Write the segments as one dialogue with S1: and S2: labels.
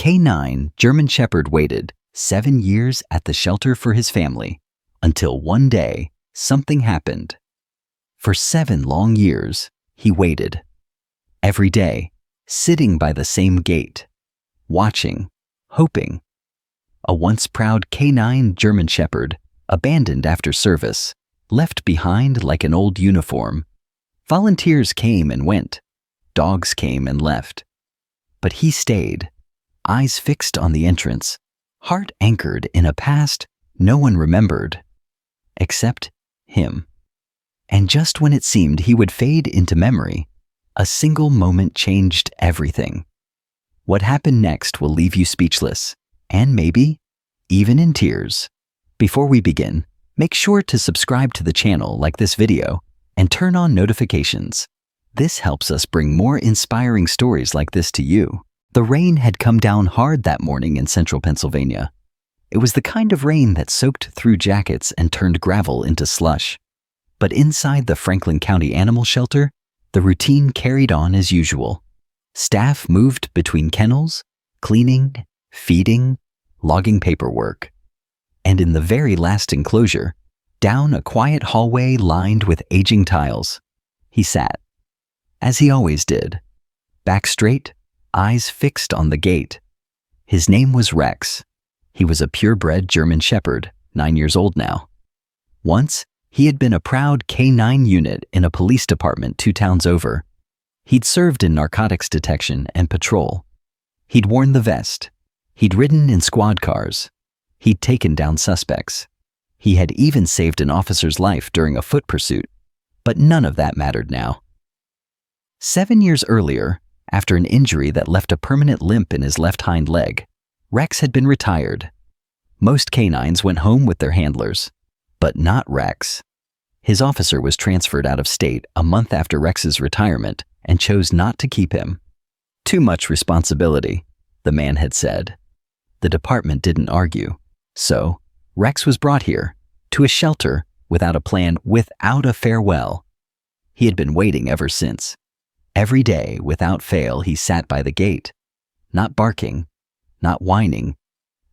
S1: K9 German Shepherd waited 7 years at the shelter for his family until one day something happened. For 7 long years, he waited. Every day, sitting by the same gate, watching, hoping. A once proud K9 German Shepherd, abandoned after service, left behind like an old uniform. Volunteers came and went. Dogs came and left. But he stayed, eyes fixed on the entrance, heart anchored in a past no one remembered, except him. And just when it seemed he would fade into memory, a single moment changed everything. What happened next will leave you speechless, and maybe even in tears. Before we begin, make sure to subscribe to the channel, like this video, and turn on notifications. This helps us bring more inspiring stories like this to you. The rain had come down hard that morning in central Pennsylvania. It was the kind of rain that soaked through jackets and turned gravel into slush. But inside the Franklin County Animal Shelter, the routine carried on as usual. Staff moved between kennels, cleaning, feeding, logging paperwork. And in the very last enclosure, down a quiet hallway lined with aging tiles, he sat, as he always did, back straight, eyes fixed on the gate. His name was Rex. He was a purebred German Shepherd, 9 years old now. Once, he had been a proud K9 unit in a police department 2 towns over. He'd served in narcotics detection and patrol. He'd worn the vest. He'd ridden in squad cars. He'd taken down suspects. He had even saved an officer's life during a foot pursuit. But none of that mattered now. 7 years earlier, after an injury that left a permanent limp in his left hind leg, Rex had been retired. Most canines went home with their handlers, but not Rex. His officer was transferred out of state a month after Rex's retirement and chose not to keep him. Too much responsibility, the man had said. The department didn't argue, so Rex was brought here, to a shelter, without a plan, without a farewell. He had been waiting ever since. Every day, without fail, he sat by the gate, not barking, not whining,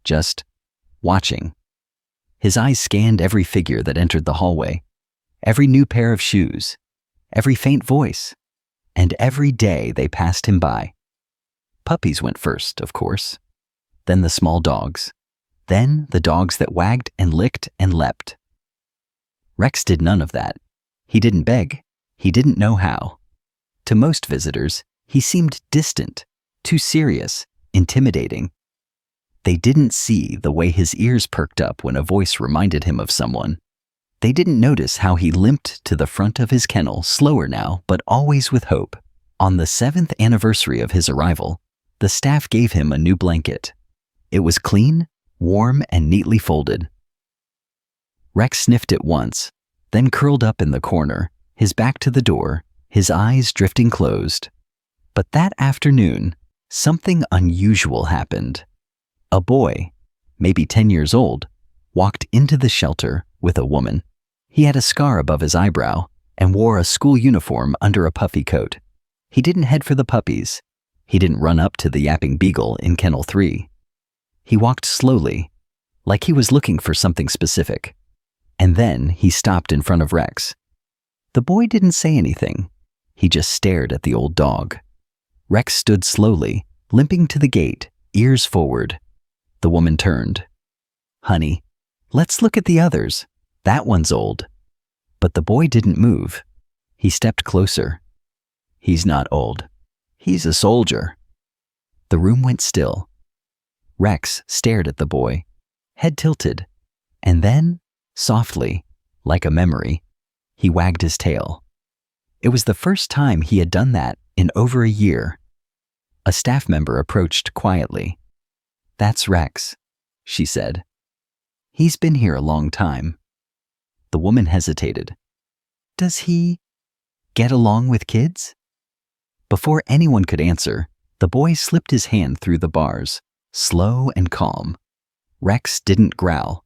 S1: just watching. His eyes scanned every figure that entered the hallway, every new pair of shoes, every faint voice, and every day they passed him by. Puppies went first, of course, then the small dogs, then the dogs that wagged and licked and leapt. Rex did none of that. He didn't beg. He didn't know how. To most visitors, he seemed distant, too serious, intimidating. They didn't see the way his ears perked up when a voice reminded him of someone. They didn't notice how he limped to the front of his kennel, slower now, but always with hope. On the 7th anniversary of his arrival, the staff gave him a new blanket. It was clean, warm, and neatly folded. Rex sniffed it once, then curled up in the corner, his back to the door, his eyes drifting closed. But that afternoon, something unusual happened. A boy, maybe 10 years old, walked into the shelter with a woman. He had a scar above his eyebrow and wore a school uniform under a puffy coat. He didn't head for the puppies. He didn't run up to the yapping beagle in Kennel 3. He walked slowly, like he was looking for something specific. And then he stopped in front of Rex. The boy didn't say anything. He just stared at the old dog. Rex stood slowly, limping to the gate, ears forward. The woman turned. "Honey, let's look at the others. That one's old." But the boy didn't move. He stepped closer. "He's not old. He's a soldier." The room went still. Rex stared at the boy, head tilted, and then, softly, like a memory, he wagged his tail. It was the first time he had done that in over a year. A staff member approached quietly. "That's Rex," she said. "He's been here a long time." The woman hesitated. "Does he get along with kids?" Before anyone could answer, the boy slipped his hand through the bars, slow and calm. Rex didn't growl,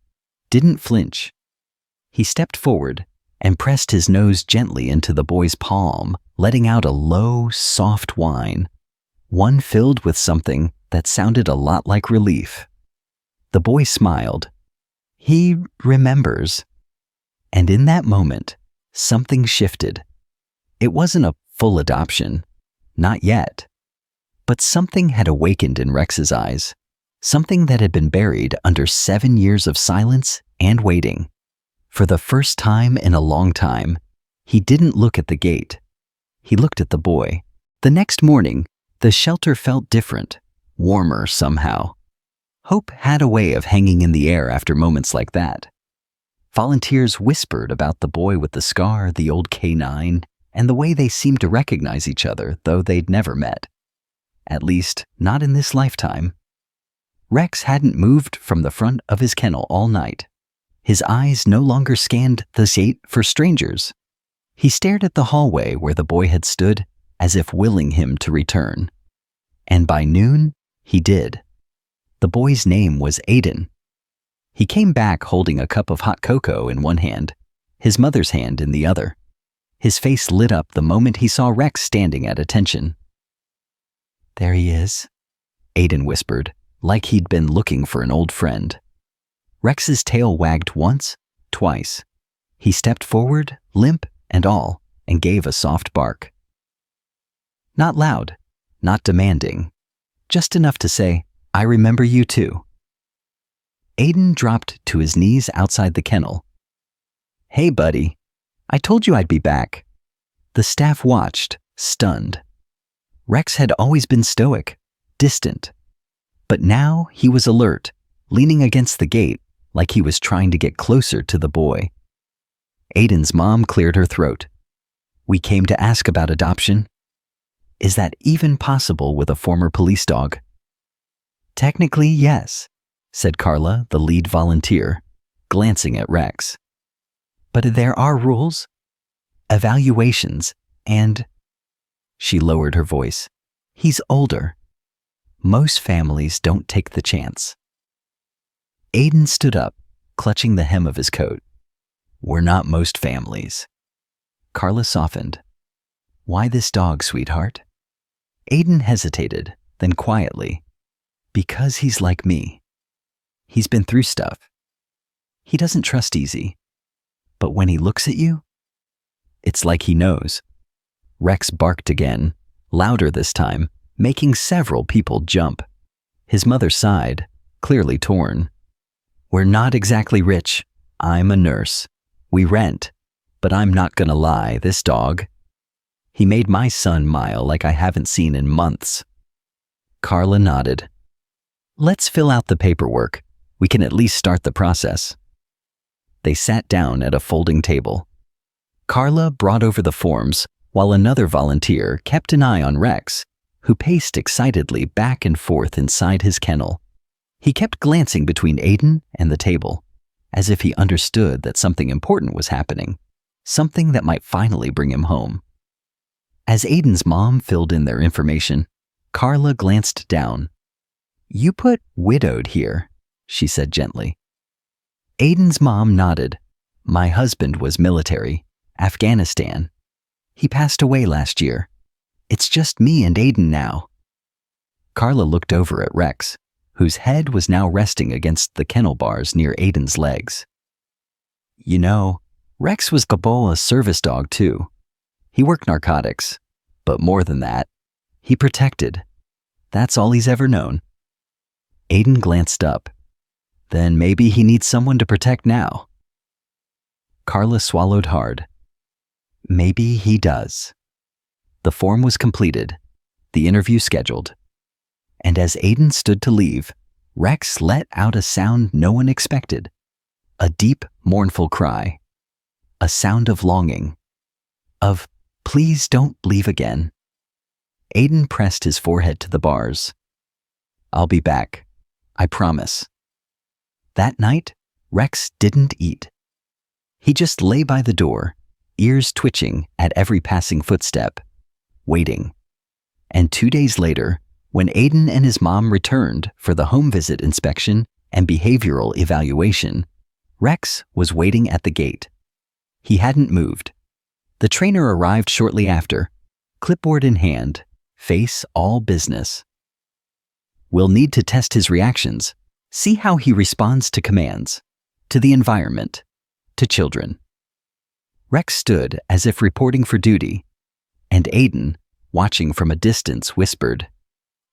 S1: didn't flinch. He stepped forward and pressed his nose gently into the boy's palm, letting out a low, soft whine, one filled with something that sounded a lot like relief. The boy smiled. He remembers. And in that moment, something shifted. It wasn't a full adoption, not yet. But something had awakened in Rex's eyes, something that had been buried under 7 years of silence and waiting. For the first time in a long time, he didn't look at the gate. He looked at the boy. The next morning, the shelter felt different, warmer somehow. Hope had a way of hanging in the air after moments like that. Volunteers whispered about the boy with the scar, the old K9, and the way they seemed to recognize each other, though they'd never met. At least, not in this lifetime. Rex hadn't moved from the front of his kennel all night. His eyes no longer scanned the gate for strangers. He stared at the hallway where the boy had stood, as if willing him to return. And by noon, he did. The boy's name was Aiden. He came back holding a cup of hot cocoa in one hand, his mother's hand in the other. His face lit up the moment he saw Rex standing at attention. "There he is," Aiden whispered, like he'd been looking for an old friend. Rex's tail wagged once, twice. He stepped forward, limp and all, and gave a soft bark. Not loud, not demanding, just enough to say, "I remember you too." Aiden dropped to his knees outside the kennel. "Hey, buddy, I told you I'd be back." The staff watched, stunned. Rex had always been stoic, distant. But now he was alert, leaning against the gate like he was trying to get closer to the boy. Aiden's mom cleared her throat. "We came to ask about adoption." "Is that even possible with a former police dog?" "Technically, yes," said Carla, the lead volunteer, glancing at Rex. "But there are rules, evaluations, and—" She lowered her voice. "He's older. Most families don't take the chance." Aiden stood up, clutching the hem of his coat. "We're not most families." Carla softened. "Why this dog, sweetheart?" Aiden hesitated, then quietly. "Because he's like me. He's been through stuff. He doesn't trust easy. But when he looks at you, it's like he knows." Rex barked again, louder this time, making several people jump. His mother sighed, clearly torn. "We're not exactly rich. I'm a nurse. We rent. But I'm not gonna lie, this dog. He made my son mile like I haven't seen in months." Carla nodded. "Let's fill out the paperwork. We can at least start the process." They sat down at a folding table. Carla brought over the forms, while another volunteer kept an eye on Rex, who paced excitedly back and forth inside his kennel. He kept glancing between Aiden and the table, as if he understood that something important was happening, something that might finally bring him home. As Aiden's mom filled in their information, Carla glanced down. "You put widowed here," she said gently. Aiden's mom nodded. "My husband was military, Afghanistan. He passed away last year. It's just me and Aiden now." Carla looked over at Rex, whose head was now resting against the kennel bars near Aiden's legs. "You know, Rex was Kabola's service dog too. He worked narcotics, but more than that, he protected. That's all he's ever known." Aiden glanced up. "Then maybe he needs someone to protect now." Carla swallowed hard. "Maybe he does." The form was completed, the interview scheduled. And as Aiden stood to leave, Rex let out a sound no one expected. A deep, mournful cry. A sound of longing. Of, "Please don't leave again." Aiden pressed his forehead to the bars. "I'll be back. I promise." That night, Rex didn't eat. He just lay by the door, ears twitching at every passing footstep, waiting. And 2 days later, when Aiden and his mom returned for the home visit inspection and behavioral evaluation, Rex was waiting at the gate. He hadn't moved. The trainer arrived shortly after, clipboard in hand, face all business. We'll need to test his reactions, see how he responds to commands, to the environment, to children. Rex stood as if reporting for duty, and Aiden, watching from a distance, whispered,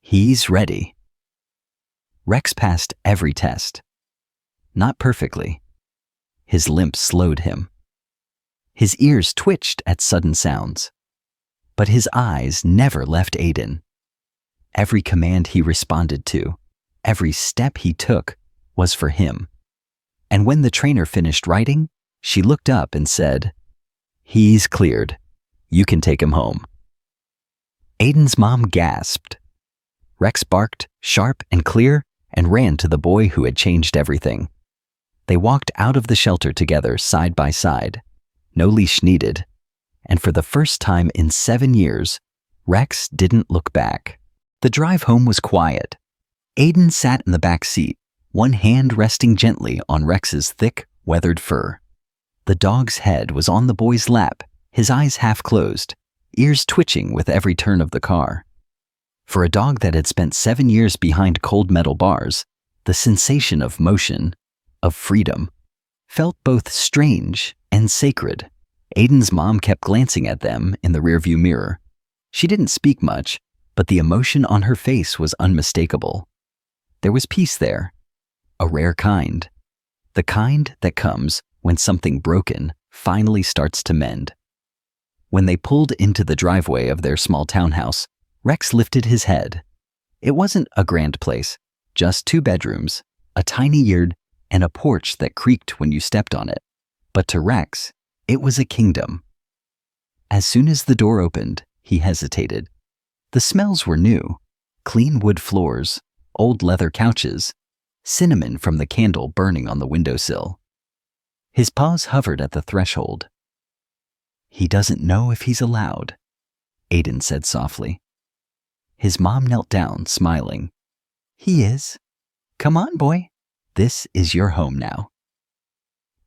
S1: "He's ready." Rex passed every test. Not perfectly. His limp slowed him. His ears twitched at sudden sounds. But his eyes never left Aiden. Every command he responded to, every step he took, was for him. And when the trainer finished writing, she looked up and said, "He's cleared. You can take him home." Aiden's mom gasped. Rex barked, sharp and clear, and ran to the boy who had changed everything. They walked out of the shelter together, side by side. No leash needed. And for the first time in 7 years, Rex didn't look back. The drive home was quiet. Aiden sat in the back seat, one hand resting gently on Rex's thick, weathered fur. The dog's head was on the boy's lap, his eyes half closed, ears twitching with every turn of the car. For a dog that had spent 7 years behind cold metal bars, the sensation of motion, of freedom, felt both strange and sacred. Aiden's mom kept glancing at them in the rearview mirror. She didn't speak much, but the emotion on her face was unmistakable. There was peace there, a rare kind, the kind that comes when something broken finally starts to mend. When they pulled into the driveway of their small townhouse, Rex lifted his head. It wasn't a grand place, just 2 bedrooms, a tiny yard, and a porch that creaked when you stepped on it. But to Rex, it was a kingdom. As soon as the door opened, he hesitated. The smells were new: clean wood floors, old leather couches, cinnamon from the candle burning on the windowsill. His paws hovered at the threshold. "He doesn't know if he's allowed," Aiden said softly. His mom knelt down, smiling. "He is. Come on, boy. This is your home now."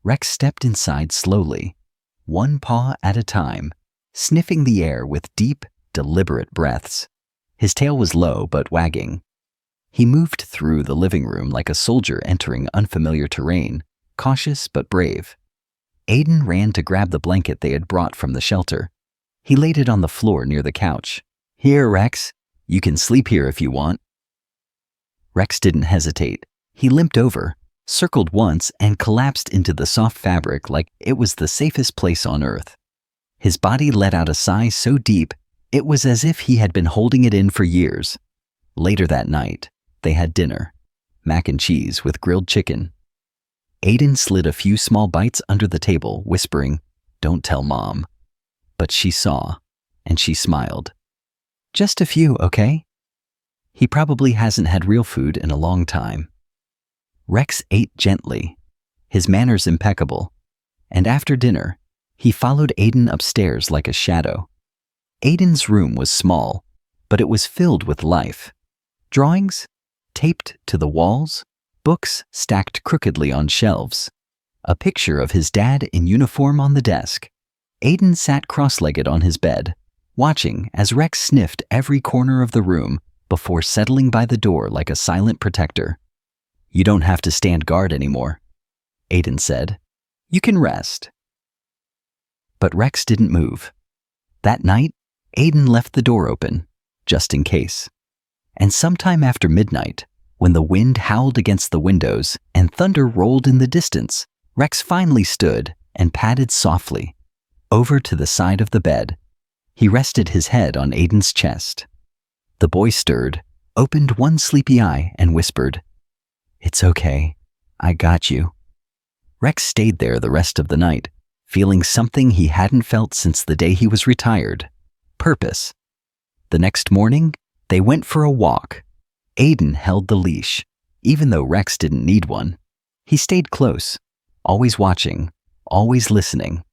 S1: Rex stepped inside slowly, one paw at a time, sniffing the air with deep, deliberate breaths. His tail was low but wagging. He moved through the living room like a soldier entering unfamiliar terrain, cautious but brave. Aiden ran to grab the blanket they had brought from the shelter. He laid it on the floor near the couch. "Here, Rex. You can sleep here if you want." Rex didn't hesitate. He limped over, circled once, and collapsed into the soft fabric like it was the safest place on earth. His body let out a sigh so deep, it was as if he had been holding it in for years. Later that night, they had dinner, mac and cheese with grilled chicken. Aiden slid a few small bites under the table, whispering, "Don't tell Mom." But she saw, and she smiled. "Just a few, okay?" He probably hasn't had real food in a long time. Rex ate gently, his manners impeccable, and after dinner, he followed Aiden upstairs like a shadow. Aiden's room was small, but it was filled with life. Drawings, taped to the walls, books stacked crookedly on shelves, a picture of his dad in uniform on the desk. Aiden sat cross-legged on his bed, watching as Rex sniffed every corner of the room before settling by the door like a silent protector. "You don't have to stand guard anymore," Aiden said. "You can rest." But Rex didn't move. That night, Aiden left the door open, just in case. And sometime after midnight, when the wind howled against the windows and thunder rolled in the distance, Rex finally stood and padded softly over to the side of the bed. He rested his head on Aiden's chest. The boy stirred, opened one sleepy eye, and whispered, "It's okay. I got you." Rex stayed there the rest of the night, feeling something he hadn't felt since the day he was retired: purpose. The next morning, they went for a walk. Aiden held the leash, even though Rex didn't need one. He stayed close, always watching, always listening.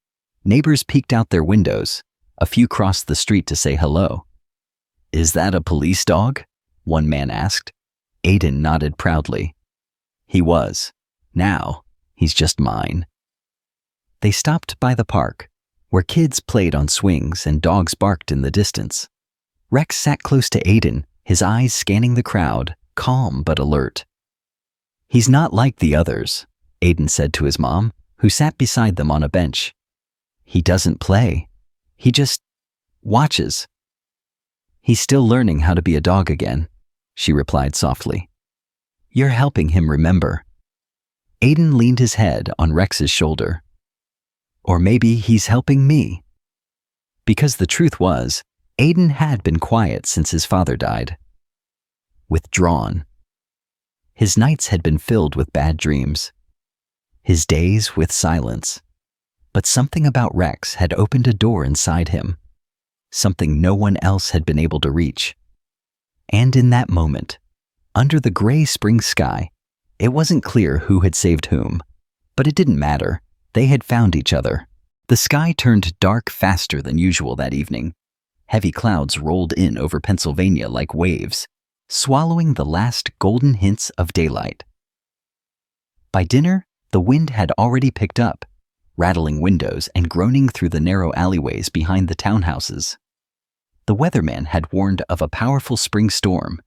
S1: Neighbors peeked out their windows. A few crossed the street to say hello. "Is that a police dog?" one man asked. Aiden nodded proudly. He was. Now, he's just mine. They stopped by the park, where kids played on swings and dogs barked in the distance. Rex sat close to Aiden, his eyes scanning the crowd, calm but alert. "He's not like the others," Aiden said to his mom, who sat beside them on a bench. "He doesn't play. He just watches." "He's still learning how to be a dog again," she replied softly. "You're helping him remember." Aiden leaned his head on Rex's shoulder. "Or maybe he's helping me." Because the truth was, Aiden had been quiet since his father died. Withdrawn. His nights had been filled with bad dreams. His days with silence. But something about Rex had opened a door inside him. Something no one else had been able to reach. And in that moment, under the gray spring sky, it wasn't clear who had saved whom. But it didn't matter. They had found each other. The sky turned dark faster than usual that evening. Heavy clouds rolled in over Pennsylvania like waves, swallowing the last golden hints of daylight. By dinner, the wind had already picked up, rattling windows and groaning through the narrow alleyways behind the townhouses. The weatherman had warned of a powerful spring storm,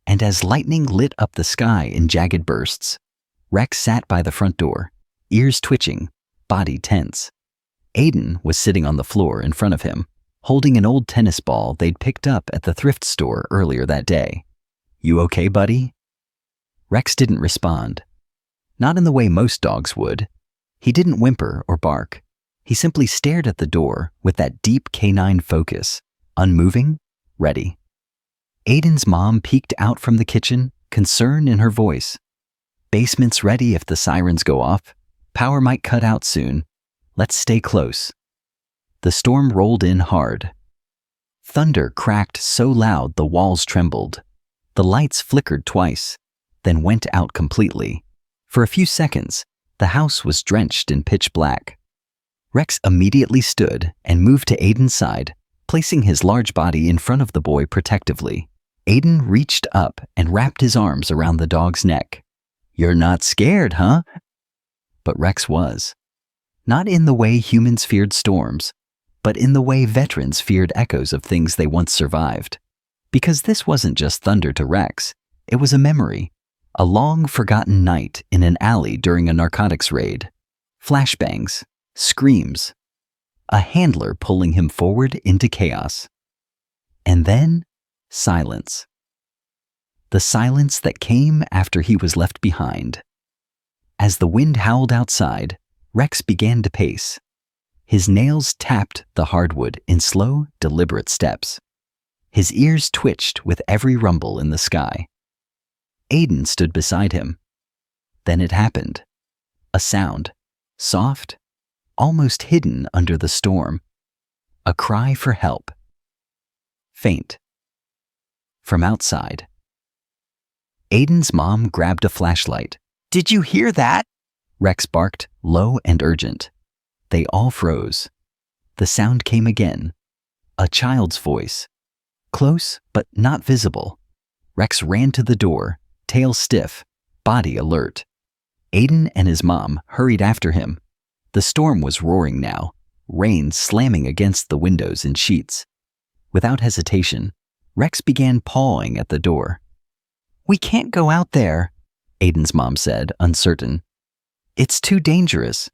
S1: and as lightning lit up the sky in jagged bursts, Rex sat by the front door, ears twitching, body tense. Aiden was sitting on the floor in front of him, holding an old tennis ball they'd picked up at the thrift store earlier that day. "You okay, buddy?" Rex didn't respond. Not in the way most dogs would. He didn't whimper or bark. He simply stared at the door with that deep canine focus, unmoving, ready. Aiden's mom peeked out from the kitchen, concern in her voice. "Basement's ready if the sirens go off. Power might cut out soon. Let's stay close." The storm rolled in hard. Thunder cracked so loud the walls trembled. The lights flickered twice, then went out completely. For a few seconds, the house was drenched in pitch black. Rex immediately stood and moved to Aiden's side, placing his large body in front of the boy protectively. Aiden reached up and wrapped his arms around the dog's neck. "You're not scared, huh?" But Rex was. Not in the way humans feared storms, but in the way veterans feared echoes of things they once survived. Because this wasn't just thunder to Rex, it was a memory. A long-forgotten night in an alley during a narcotics raid. Flashbangs, screams, a handler pulling him forward into chaos. And then, silence. The silence that came after he was left behind. As the wind howled outside, Rex began to pace. His nails tapped the hardwood in slow, deliberate steps. His ears twitched with every rumble in the sky. Aiden stood beside him. Then it happened. A sound, soft, almost hidden under the storm. A cry for help. Faint. From outside. Aiden's mom grabbed a flashlight. "Did you hear that?" Rex barked, low and urgent. They all froze. The sound came again. A child's voice. Close, but not visible. Rex ran to the door, tail stiff, body alert. Aiden and his mom hurried after him. The storm was roaring now, rain slamming against the windows in sheets. Without hesitation, Rex began pawing at the door. "We can't go out there," Aiden's mom said, uncertain. "It's too dangerous."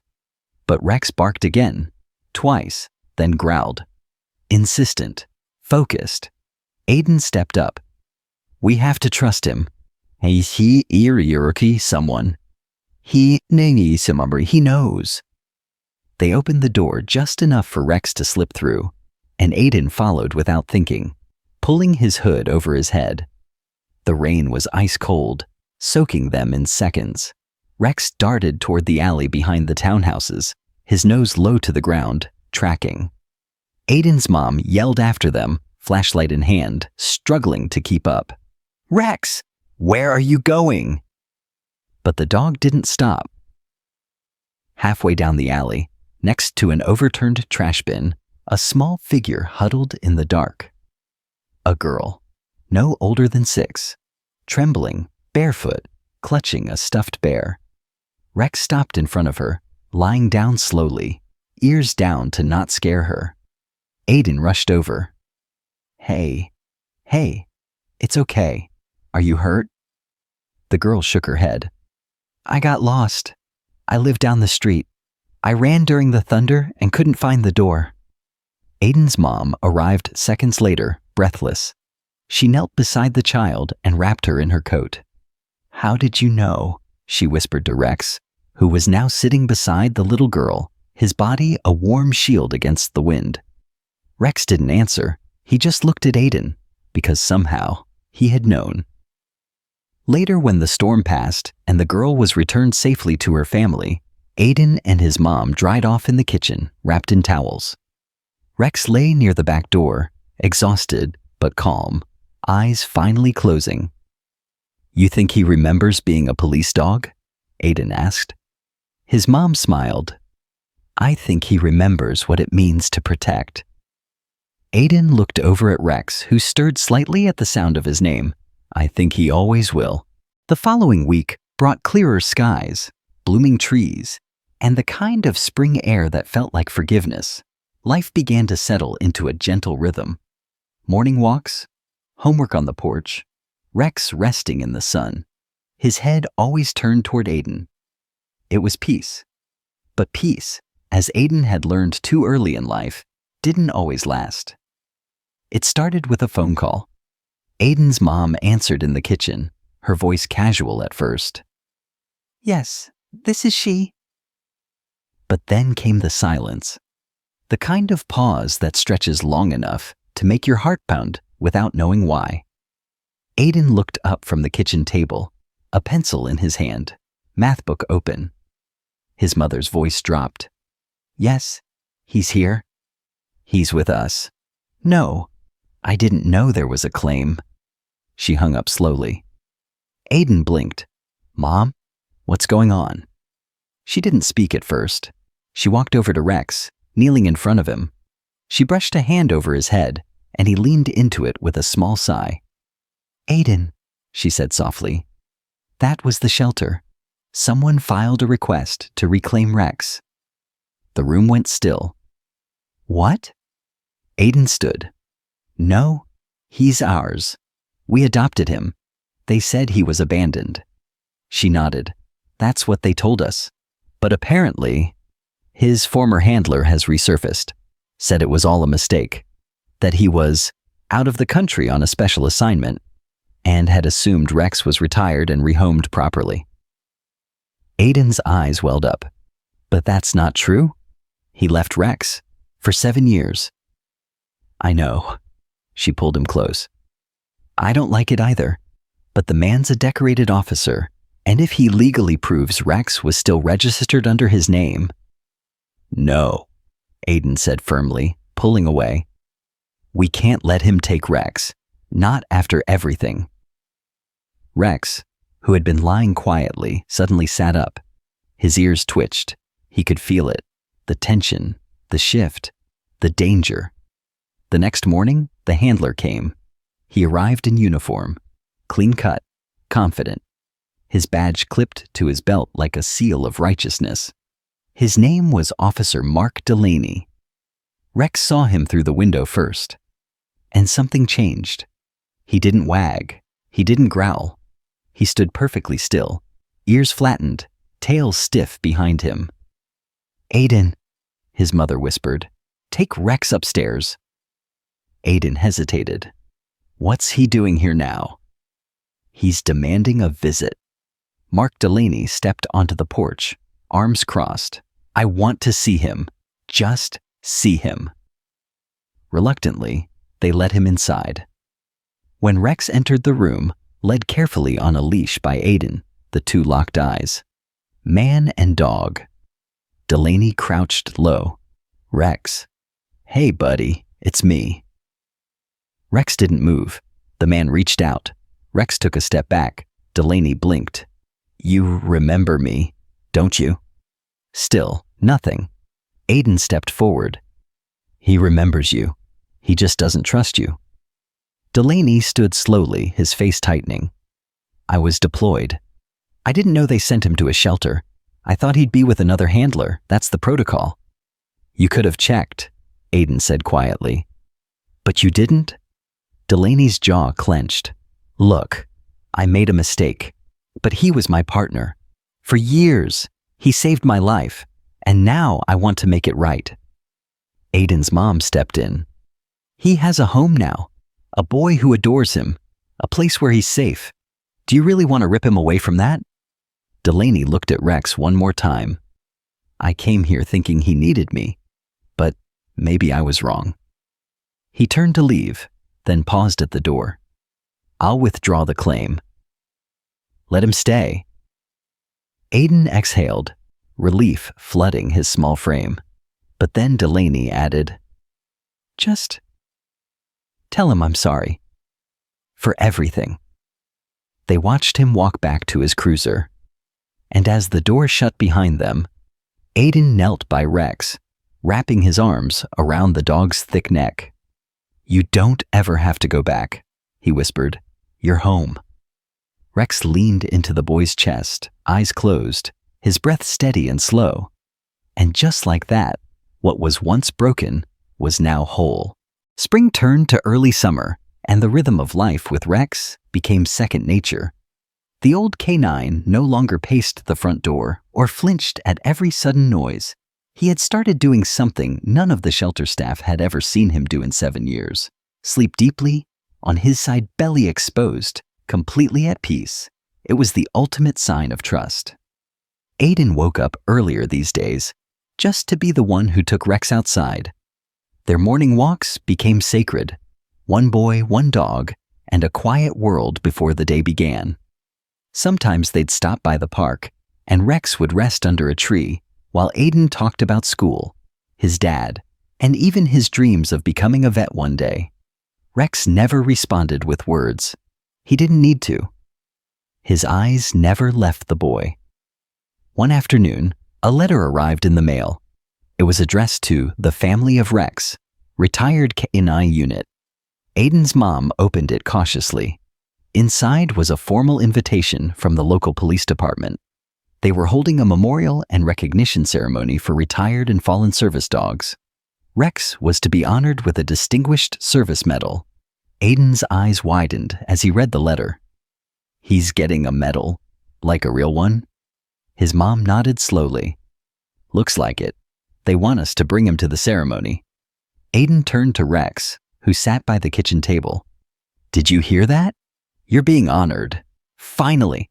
S1: But Rex barked again, twice, then growled. Insistent, focused. Aiden stepped up. "We have to trust him. He someone. He knows." They opened the door just enough for Rex to slip through, and Aiden followed without thinking, pulling his hood over his head. The rain was ice cold, soaking them in seconds. Rex darted toward the alley behind the townhouses, his nose low to the ground, tracking. Aiden's mom yelled after them, flashlight in hand, struggling to keep up. "Rex, where are you going?" But the dog didn't stop. Halfway down the alley, next to an overturned trash bin, a small figure huddled in the dark. A girl, no older than 6, trembling, barefoot, clutching a stuffed bear. Rex stopped in front of her, lying down slowly, ears down to not scare her. Aiden rushed over. Hey, it's okay. Are you hurt?" The girl shook her head. I got lost. I live down the street. I ran during the thunder and couldn't find the door. Aiden's mom arrived seconds later, breathless. She knelt beside the child and wrapped her in her coat. How did you know? She whispered to Rex, who was now sitting beside the little girl, his body a warm shield against the wind. Rex didn't answer. He just looked at Aiden, because somehow he had known. Later, when the storm passed and the girl was returned safely to her family, Aiden and his mom dried off in the kitchen, wrapped in towels. Rex lay near the back door, exhausted but calm, eyes finally closing. You think he remembers being a police dog? Aiden asked. His mom smiled. I think he remembers what it means to protect. Aiden looked over at Rex, who stirred slightly at the sound of his name. I think he always will. The following week brought clearer skies, blooming trees, and the kind of spring air that felt like forgiveness. Life began to settle into a gentle rhythm. Morning walks, homework on the porch, Rex resting in the sun, his head always turned toward Aiden. It was peace. But peace, as Aiden had learned too early in life, didn't always last. It started with a phone call. Aiden's mom answered in the kitchen, her voice casual at first. Yes, this is she. But then came the silence. The kind of pause that stretches long enough to make your heart pound without knowing why. Aiden looked up from the kitchen table, a pencil in his hand, math book open. His mother's voice dropped. Yes, he's here. He's with us. No, I didn't know there was a claim. She hung up slowly. Aiden blinked. Mom, what's going on? She didn't speak at first. She walked over to Rex, kneeling in front of him. She brushed a hand over his head, and he leaned into it with a small sigh. Aiden, she said softly. That was the shelter. Someone filed a request to reclaim Rex. The room went still. What? Aiden stood. No, he's ours. We adopted him. They said he was abandoned. She nodded. That's what they told us. But apparently, his former handler has resurfaced, said it was all a mistake, that he was out of the country on a special assignment, and had assumed Rex was retired and rehomed properly. Aiden's eyes welled up. But that's not true. He left Rex for 7 years. I know. She pulled him close. I don't like it either, but the man's a decorated officer, and if he legally proves Rex was still registered under his name... No, Aiden said firmly, pulling away. We can't let him take Rex, not after everything. Rex, who had been lying quietly, suddenly sat up. His ears twitched. He could feel it, the tension, the shift, the danger. The next morning, the handler came. He arrived in uniform, clean-cut, confident, his badge clipped to his belt like a seal of righteousness. His name was Officer Mark Delaney. Rex saw him through the window first, and something changed. He didn't wag. He didn't growl. He stood perfectly still, ears flattened, tail stiff behind him. Aiden, his mother whispered, take Rex upstairs. Aiden hesitated. What's he doing here now? He's demanding a visit. Mark Delaney stepped onto the porch, arms crossed. I want to see him. Just see him. Reluctantly, they let him inside. When Rex entered the room, led carefully on a leash by Aiden, the two locked eyes. Man and dog. Delaney crouched low. Rex. Hey, buddy, it's me. Rex didn't move. The man reached out. Rex took a step back. Delaney blinked. You remember me, don't you? Still, nothing. Aiden stepped forward. He remembers you. He just doesn't trust you. Delaney stood slowly, his face tightening. I was deployed. I didn't know they sent him to a shelter. I thought he'd be with another handler. That's the protocol. You could have checked, Aiden said quietly. But you didn't? Delaney's jaw clenched. Look, I made a mistake. But he was my partner. For years, he saved my life, and now I want to make it right. Aiden's mom stepped in. He has a home now, a boy who adores him, a place where he's safe. Do you really want to rip him away from that? Delaney looked at Rex one more time. I came here thinking he needed me, but maybe I was wrong. He turned to leave, then paused at the door. I'll withdraw the claim. Let him stay. Aiden exhaled, relief flooding his small frame. But then Delaney added, just tell him I'm sorry. For everything. They watched him walk back to his cruiser. And as the door shut behind them, Aiden knelt by Rex, wrapping his arms around the dog's thick neck. You don't ever have to go back, he whispered. You're home. Rex leaned into the boy's chest, eyes closed, his breath steady and slow. And just like that, what was once broken was now whole. Spring turned to early summer, and the rhythm of life with Rex became second nature. The old canine no longer paced the front door or flinched at every sudden noise. He had started doing something none of the shelter staff had ever seen him do in 7 years. Sleep deeply, on his side belly exposed, completely at peace. It was the ultimate sign of trust. Aiden woke up earlier these days, just to be the one who took Rex outside. Their morning walks became sacred. One boy, one dog, and a quiet world before the day began. Sometimes they'd stop by the park, and Rex would rest under a tree while Aiden talked about school, his dad, and even his dreams of becoming a vet one day. Rex never responded with words. He didn't need to. His eyes never left the boy. One afternoon, a letter arrived in the mail. It was addressed to the family of Rex, retired K-9 unit. Aiden's mom opened it cautiously. Inside was a formal invitation from the local police department. They were holding a memorial and recognition ceremony for retired and fallen service dogs. Rex was to be honored with a Distinguished Service Medal. Aiden's eyes widened as he read the letter. He's getting a medal, like a real one? His mom nodded slowly. Looks like it. They want us to bring him to the ceremony. Aiden turned to Rex, who sat by the kitchen table. Did you hear that? You're being honored. Finally.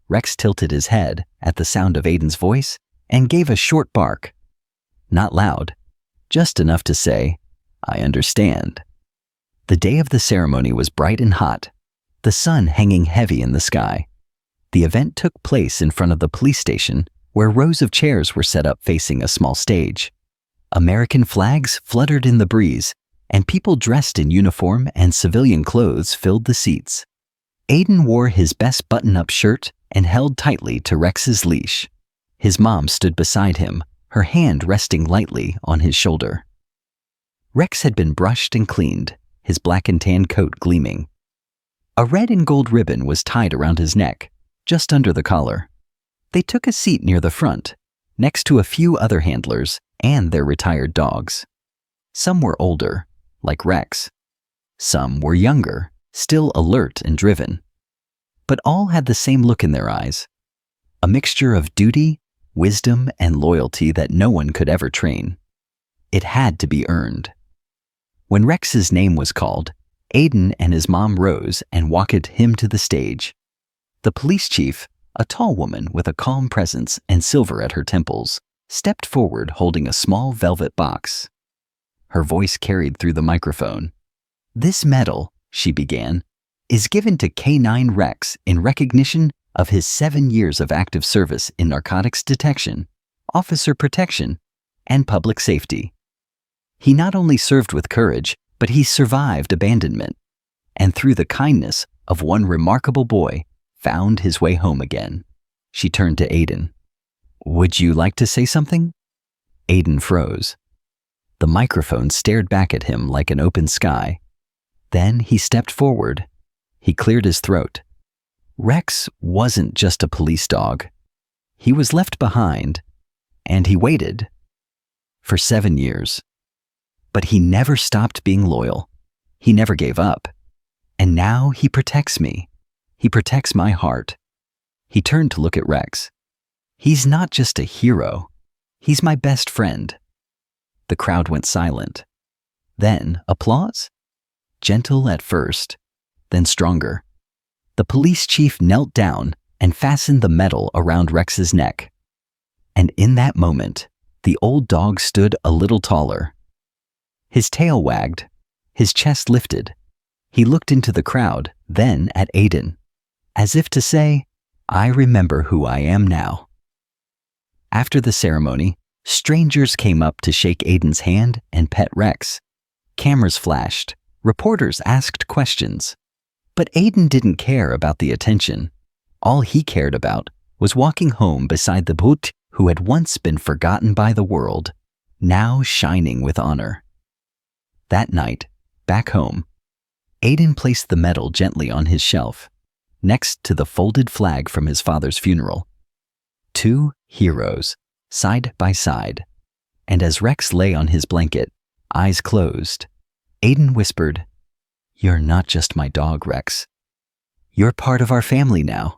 S1: Rex tilted his head at the sound of Aiden's voice and gave a short bark. Not loud, just enough to say, I understand. The day of the ceremony was bright and hot, the sun hanging heavy in the sky. The event took place in front of the police station, where rows of chairs were set up facing a small stage. American flags fluttered in the breeze, and people dressed in uniform and civilian clothes filled the seats. Aiden wore his best button-up shirt and held tightly to Rex's leash. His mom stood beside him, her hand resting lightly on his shoulder. Rex had been brushed and cleaned, his black and tan coat gleaming. A red and gold ribbon was tied around his neck, just under the collar. They took a seat near the front, next to a few other handlers and their retired dogs. Some were older, like Rex. Some were younger, still alert and driven. But all had the same look in their eyes, a mixture of duty, wisdom, and loyalty that no one could ever train. It had to be earned. When Rex's name was called, Aiden and his mom rose and walked him to the stage. The police chief, a tall woman with a calm presence and silver at her temples, stepped forward holding a small velvet box. Her voice carried through the microphone. This medal, she began, is given to K-9 Rex in recognition of his 7 years of active service in narcotics detection, officer protection, and public safety. He not only served with courage, but he survived abandonment, and through the kindness of one remarkable boy, found his way home again. She turned to Aiden. Would you like to say something? Aiden froze. The microphone stared back at him like an open sky. Then he stepped forward. He cleared his throat. Rex wasn't just a police dog. He was left behind, and he waited for 7 years. But he never stopped being loyal. He never gave up. And now he protects me. He protects my heart. He turned to look at Rex. He's not just a hero. He's my best friend. The crowd went silent. Then applause? Gentle at first, then stronger. The police chief knelt down and fastened the medal around Rex's neck. And in that moment, the old dog stood a little taller. His tail wagged, his chest lifted. He looked into the crowd, then at Aiden, as if to say, I remember who I am now. After the ceremony, strangers came up to shake Aiden's hand and pet Rex. Cameras flashed, reporters asked questions. But Aiden didn't care about the attention. All he cared about was walking home beside the Bhut who had once been forgotten by the world, now shining with honor. That night, back home, Aiden placed the medal gently on his shelf, next to the folded flag from his father's funeral. Two heroes, side by side. And as Rex lay on his blanket, eyes closed, Aiden whispered, You're not just my dog, Rex. You're part of our family now.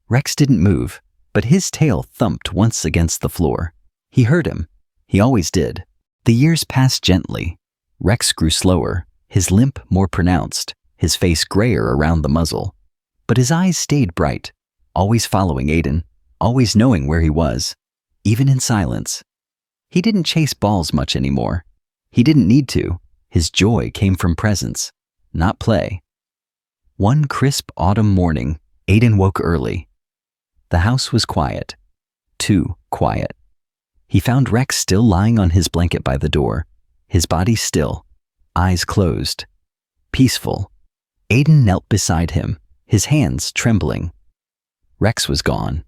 S1: Rex didn't move, but his tail thumped once against the floor. He heard him. He always did. The years passed gently. Rex grew slower, his limp more pronounced, his face grayer around the muzzle. But his eyes stayed bright, always following Aiden, always knowing where he was, even in silence. He didn't chase balls much anymore. He didn't need to. His joy came from presence, not play. One crisp autumn morning, Aiden woke early. The house was quiet. Too quiet. He found Rex still lying on his blanket by the door, his body still, eyes closed. Peaceful. Aiden knelt beside him, his hands trembling. Rex was gone.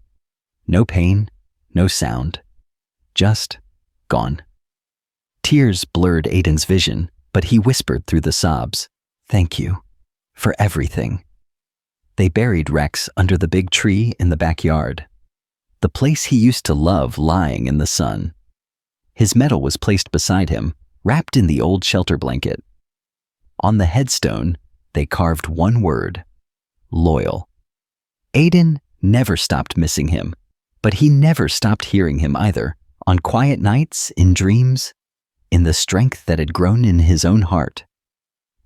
S1: No pain, no sound. Just gone. Tears blurred Aiden's vision, but he whispered through the sobs, Thank you for everything. They buried Rex under the big tree in the backyard, the place he used to love lying in the sun. His medal was placed beside him, wrapped in the old shelter blanket. On the headstone, they carved one word, loyal. Aiden never stopped missing him, but he never stopped hearing him either, on quiet nights, in dreams, in the strength that had grown in his own heart.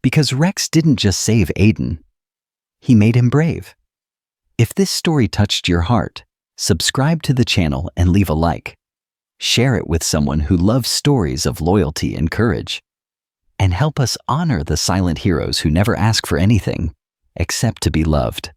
S1: Because Rex didn't just save Aiden, he made him brave. If this story touched your heart, subscribe to the channel and leave a like. Share it with someone who loves stories of loyalty and courage. And help us honor the silent heroes who never ask for anything except to be loved.